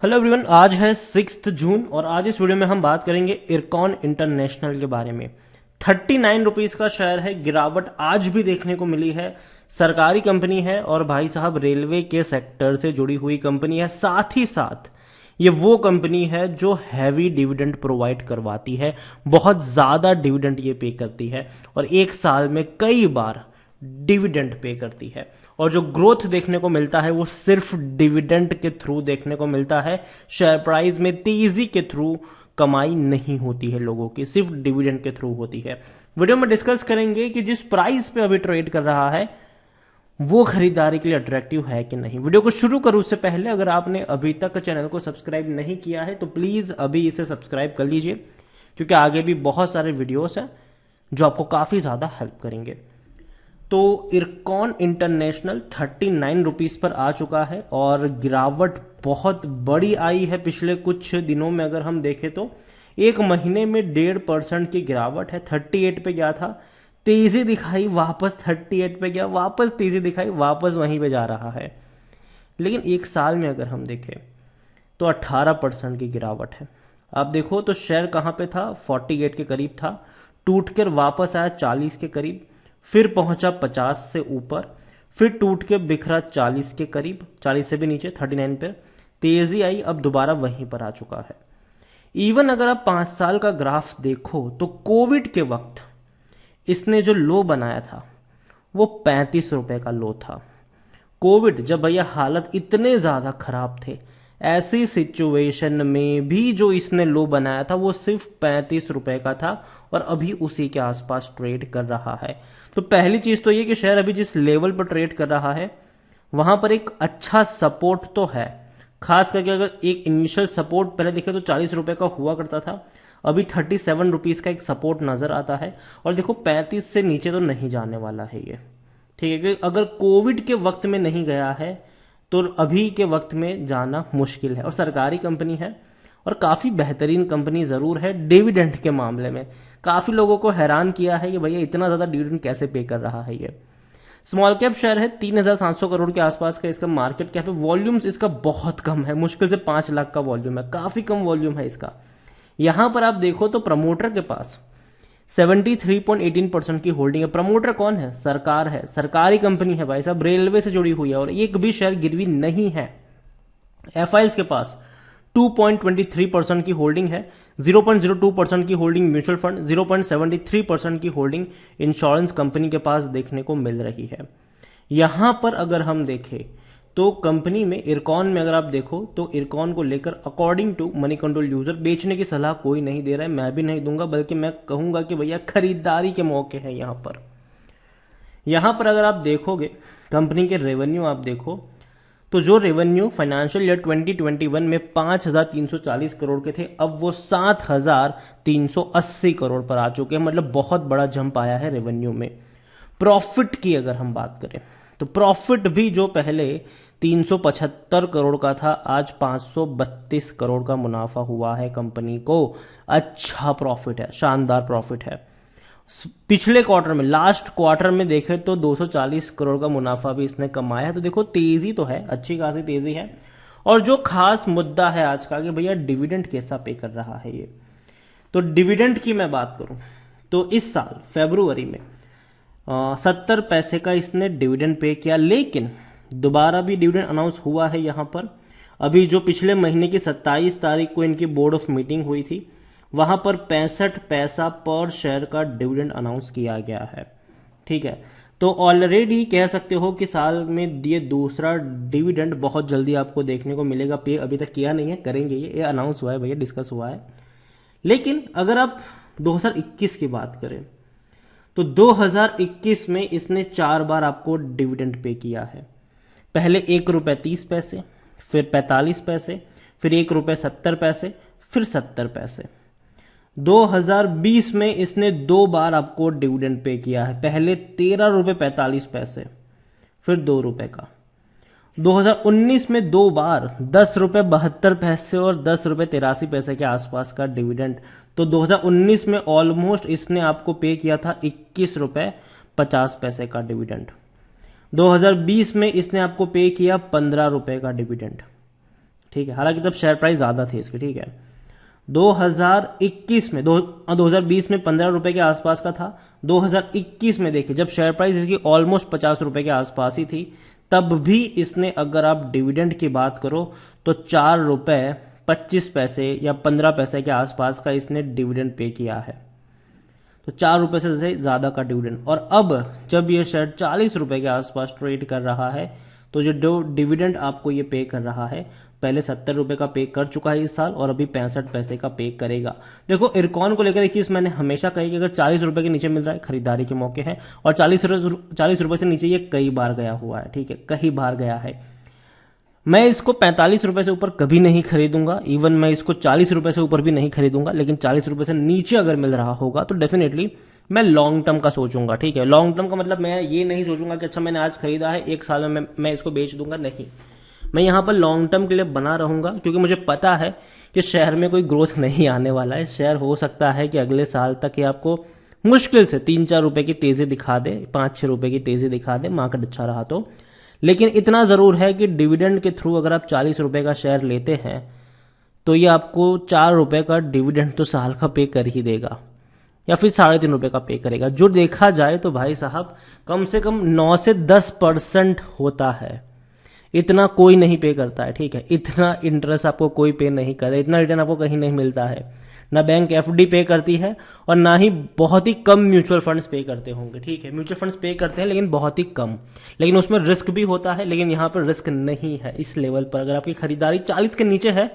Hello everyone, आज है 6 जून और आज इस वीडियो में हम बात करेंगे इरकॉन इंटरनेशनल के बारे में। 39 रुपीज का शेयर है। गिरावट आज भी देखने को मिली है। सरकारी कंपनी है और भाई साहब रेलवे के सेक्टर से जुड़ी हुई कंपनी है। साथ ही साथ ये वो कंपनी है जो हैवी डिविडेंड प्रोवाइड करवाती है। बहुत ज्यादा डिविडेंड ये पे करती है और एक साल में कई बार डिविडेंड पे करती है। और जो ग्रोथ देखने को मिलता है वो सिर्फ डिविडेंड के थ्रू देखने को मिलता है। शेयर प्राइस में तेजी के थ्रू कमाई नहीं होती है लोगों की, सिर्फ डिविडेंड के थ्रू होती है। वीडियो में डिस्कस करेंगे कि जिस प्राइस पे अभी ट्रेड कर रहा है वो खरीदारी के लिए अट्रैक्टिव है कि नहीं। वीडियो को शुरू करूं उससे पहले अगर आपने अभी तक चैनल को सब्सक्राइब नहीं किया है तो प्लीज अभी इसे सब्सक्राइब कर लीजिए, क्योंकि आगे भी बहुत सारे वीडियोस हैं जो आपको काफी ज्यादा हेल्प करेंगे। तो इरकॉन इंटरनेशनल 39 रुपीज पर आ चुका है और गिरावट बहुत बड़ी आई है पिछले कुछ दिनों में। अगर हम देखें तो एक महीने में 1.5% की गिरावट है। 38 पे गया था, तेजी दिखाई, वापस 38 पे गया, वापस तेजी दिखाई, वापस वहीं पे जा रहा है। लेकिन एक साल में अगर हम देखें तो 18% की गिरावट है। आप देखो तो शेयर कहां पे था, 48 के करीब था, टूटकर वापस आया 40 के करीब, फिर पहुंचा 50 से ऊपर, फिर टूट के बिखरा 40 के करीब, 40 से भी नीचे 39 पे तेजी आई, अब दोबारा वहीं पर आ चुका है। इवन अगर आप 5 साल का ग्राफ देखो तो कोविड के वक्त इसने जो लो बनाया था वो 35 रुपए का लो था। कोविड जब भैया हालत इतने ज्यादा खराब थे, ऐसी सिचुएशन में भी जो इसने लो बनाया था वो सिर्फ 35 रुपए का था और अभी उसी के आसपास ट्रेड कर रहा है। तो पहली चीज तो ये कि शेयर अभी जिस लेवल पर ट्रेड कर रहा है वहां पर एक अच्छा सपोर्ट तो है। खास करके अगर एक इनिशियल सपोर्ट पहले देखे तो 40 रुपए का हुआ करता था, अभी 37 रुपीज का एक सपोर्ट नजर आता है। और देखो 35 से नीचे तो नहीं जाने वाला है ये, ठीक है। कि अगर कोविड के वक्त में नहीं गया है तो अभी के वक्त में जाना मुश्किल है। और सरकारी कंपनी है और काफी बेहतरीन कंपनी जरूर है। डिविडेंड के मामले में काफी लोगों को हैरान किया है कि भैया इतना ज्यादा डिविडेंड कैसे पे कर रहा है ये। स्मॉल कैप शेयर है, 3,700 करोड़ के आसपास का इसका मार्केट कैप है। वॉल्यूम्स इसका बहुत कम है, मुश्किल से 5 लाख का वॉल्यूम है, काफी कम वॉल्यूम है इसका। यहां पर आप देखो तो प्रमोटर के पास 73.18% की होल्डिंग है। प्रमोटर कौन है? सरकार है, सरकारी कंपनी है भाई साहब, रेलवे से जुड़ी हुई है और एक भी शेयर गिरवी नहीं है। एफआईएल्स के पास 2.23% की होल्डिंग है, 0.02% की होल्डिंग म्यूचुअल फंड, 0.73% की होल्डिंग इंश्योरेंस कंपनी के पास देखने को मिल रही है। यहां पर अगर हम देखें तो कंपनी में इरकॉन में अगर आप देखो तो इरकॉन को लेकर according to money control user बेचने की सलाह कोई नहीं दे रहा है, मैं भी नहीं दूंगा, बल्कि मैं कहूंगा कि भैया खरीदारी के मौके हैं यहां पर अगर आप देखोगे कंपनी के रेवेन्यू आप देखो तो जो रेवेन्यू फाइनेंशियल ईयर 2021 में 5,340 करोड़ के थे, अब वो 7,380 करोड़ पर आ चुके हैं। मतलब बहुत बड़ा जंप आया है रेवेन्यू में। प्रॉफिट की अगर हम बात करें तो प्रॉफिट भी जो पहले 375 करोड़ का था, आज 532 करोड़ का मुनाफा हुआ है कंपनी को। अच्छा प्रॉफिट है, शानदार प्रॉफिट है। पिछले क्वार्टर में, लास्ट क्वार्टर में देखे तो 240 करोड़ का मुनाफा भी इसने कमाया है। तो देखो तेजी तो है, अच्छी खासी तेजी है। और जो खास मुद्दा है आज का कि भैया डिविडेंड कैसा पे कर रहा है ये। तो डिविडेंड की मैं बात करूं तो इस साल फरवरी में 70 पैसे का इसने डिविडेंड पे किया, लेकिन दोबारा भी डिविडेंड अनाउंस हुआ है यहां पर। अभी जो पिछले महीने की 27 तारीख को इनकी बोर्ड ऑफ मीटिंग हुई थी वहां पर 65 पैसा पर शेयर का डिविडेंड अनाउंस किया गया है, ठीक है। तो ऑलरेडी कह सकते हो कि साल में ये दूसरा डिविडेंड बहुत जल्दी आपको देखने को मिलेगा। पे अभी तक किया नहीं है, करेंगे, ये अनाउंस हुआ है भैया, डिस्कस हुआ है। लेकिन अगर आप 2021 की बात करें तो 2021 में इसने 4 बार आपको डिविडेंड पे किया है। पहले 1 रुपये 30 पैसे, फिर 45 पैसे, फिर 1 रुपये 70 पैसे, फिर 70 पैसे। 2020 में इसने 2 बार आपको डिविडेंड पे किया है। पहले 13 रुपये 45 पैसे, फिर 2 रुपए का। 2019 में 2 बार 10 रुपये 72 पैसे और 10 रुपये 83 पैसे के आसपास का डिविडेंड। तो 2019 में ऑलमोस्ट इसने आपको पे किया था 21 रुपये 50 पैसे का डिविडेंड। 2020 में इसने आपको पे किया 15 रुपए का डिविडेंड, ठीक है, हालांकि तब शेयर प्राइस ज़्यादा थे इसके, ठीक है। 2021 में 2020 में 15 रुपए के आसपास का था। 2021 में देखिए जब शेयर प्राइस इसकी ऑलमोस्ट 50 रुपए के आसपास ही थी, तब भी इसने, अगर आप डिविडेंड की बात करो तो 4 रुपए 25 पैसे या 15 पैसे के आसपास का इसने डिविडेंड पे किया है। तो 4 रुपए से ज़्यादा का डिविडेंड। और अब जब ये शेयर 40 रुपए के आसपास ट्रेड कर रहा है, तो जो डिविडेंड आपको ये पे कर रहा है, पहले 70 रुपए का पे कर चुका है इस साल और अभी 65 पैसे का पे करेगा। देखो इरकॉन को लेकर एक चीज मैंने हमेशा कही कि अगर 40 रुपए के नीचे मिल रहा है खरीदारी के मौके हैं, और 40 रुपए से नीचे ये कई बार गया हुआ है, ठीक है, कई बार गया है। मैं इसको 45 रुपए से ऊपर कभी नहीं खरीदूंगा, इवन मैं इसको 40 रुपए से ऊपर भी नहीं खरीदूंगा, लेकिन 40 रुपए से नीचे अगर मिल रहा होगा तो डेफिनेटली मैं लॉन्ग टर्म का सोचूंगा, ठीक है। लॉन्ग टर्म का मतलब मैं ये नहीं सोचूंगा कि अच्छा मैंने आज खरीदा है, एक साल में मैं इसको बेच दूंगा, नहीं। मैं यहाँ पर लॉन्ग टर्म के लिए बना रहूंगा, क्योंकि मुझे पता है कि शेयर में कोई ग्रोथ नहीं आने वाला है। शेयर हो सकता है कि अगले साल तक ये आपको मुश्किल से 3-4 रुपए की तेजी दिखा दे, 5-6 रुपए की तेजी दिखा दे, मार्केट अच्छा रहा तो। लेकिन इतना जरूर है कि डिविडेंड के थ्रू अगर आप 40 रुपए का शेयर लेते हैं तो ये आपको 4 रुपए का डिविडेंड तो साल का पे कर ही देगा, या फिर 3.5 रुपए का पे करेगा। जो देखा जाए तो भाई साहब कम से कम 9 से 10% होता है, इतना कोई नहीं पे करता है, ठीक है। इतना इंटरेस्ट आपको कोई पे नहीं करता, इतना रिटर्न आपको कहीं नहीं मिलता है। ना बैंक एफडी पे करती है और ना ही बहुत ही कम म्यूचुअल फंड्स पे करते होंगे, ठीक है। म्यूचुअल फंड्स पे करते हैं लेकिन बहुत ही कम, लेकिन उसमें रिस्क भी होता है, लेकिन यहाँ पर रिस्क नहीं है इस लेवल पर। अगर आपकी खरीदारी 40 के नीचे है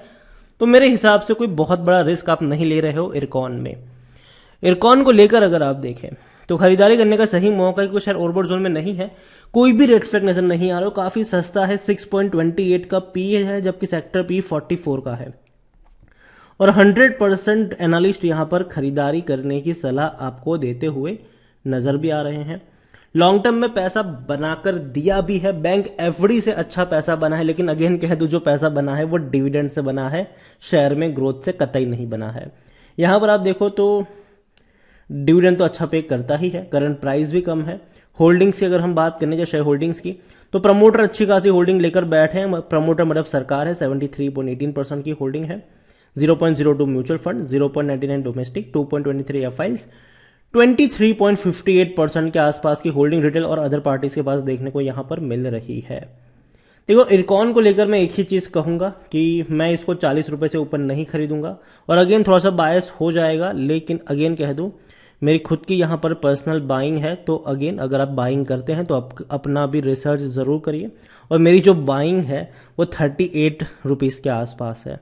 तो मेरे हिसाब से कोई बहुत बड़ा रिस्क आप नहीं ले रहे हो इरकॉन में। इरकॉन को लेकर अगर आप देखें तो खरीदारी करने का सही मौका है, कोई शेयर ओवरबॉट जोन में नहीं है, कोई भी रेड फ्लैग नजर नहीं आ रहा, काफी सस्ता है। 6.28 का पी है, जबकि सेक्टर पी 44 का है। और 100% एनालिस्ट यहां पर खरीदारी करने की सलाह आपको देते हुए नजर भी आ रहे हैं। लॉन्ग टर्म में पैसा बनाकर दिया भी है, बैंक एफडी से अच्छा पैसा बना है, लेकिन अगेन कह दूं जो पैसा बना है वो डिविडेंड से बना है, शेयर में ग्रोथ से कतई नहीं बना है। यहां पर आप देखो तो डिविडेंड तो अच्छा पे करता ही है, करंट प्राइस भी कम है। होल्डिंग्स की अगर हम बात करने जाए शेयर होल्डिंग्स की, तो प्रमोटर अच्छी खासी होल्डिंग लेकर बैठे हैं। प्रमोटर मतलब सरकार है, 73.18% की होल्डिंग है। 0.02 म्यूचुअल फंड, 0.99 डोमेस्टिक, 2.23 एफआईएल्स, 23.58% के आसपास की होल्डिंग रिटेल और अदर पार्टीज के पास देखने को यहां पर मिल रही है। देखो इरकॉन को लेकर मैं एक ही चीज कहूंगा कि मैं इसको 40 रुपए से ऊपर नहीं खरीदूंगा, और अगेन थोड़ा सा बायस हो जाएगा, लेकिन अगेन कह दूं मेरी खुद की यहाँ पर पर्सनल बाइंग है। तो अगेन अगर आप बाइंग करते हैं तो अपना भी रिसर्च जरूर करिए। और मेरी जो बाइंग है वो 38 रुपीज़ के आसपास है,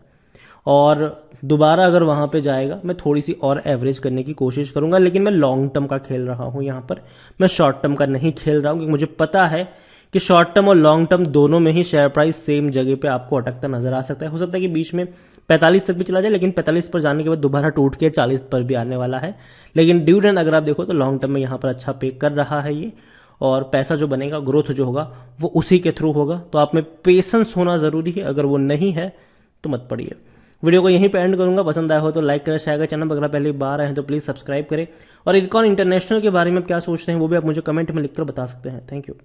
और दोबारा अगर वहां पे जाएगा मैं थोड़ी सी और एवरेज करने की कोशिश करूंगा, लेकिन मैं लॉन्ग टर्म का खेल रहा हूं यहाँ पर, मैं शॉर्ट टर्म का नहीं खेल रहा हूं, क्योंकि मुझे पता है कि शॉर्ट टर्म और लॉन्ग टर्म दोनों में ही शेयर प्राइस सेम जगह पे आपको अटकता नजर आ सकता है। हो सकता है कि बीच में 45 तक भी चला जाए, लेकिन 45 पर जाने के बाद दोबारा टूट के 40 पर भी आने वाला है। लेकिन डिविडेंड अगर आप देखो तो लॉन्ग टर्म में यहाँ पर अच्छा पे कर रहा है ये, और पैसा जो बनेगा, ग्रोथ जो होगा वो उसी के थ्रू होगा। तो आप में पेशेंस होना जरूरी है, अगर वो नहीं है तो मत पड़िए। वीडियो को यहीं पे एंड करूंगा, पसंद आया हो तो लाइक करें, शेयर करें, चैनल पर अगर पहली बार आए हैं तो प्लीज सब्सक्राइब करें। और इरकॉन इंटरनेशनल के बारे में क्या सोचते हैं वो भी आप मुझे कमेंट में लिखकर बता सकते हैं। Thank you.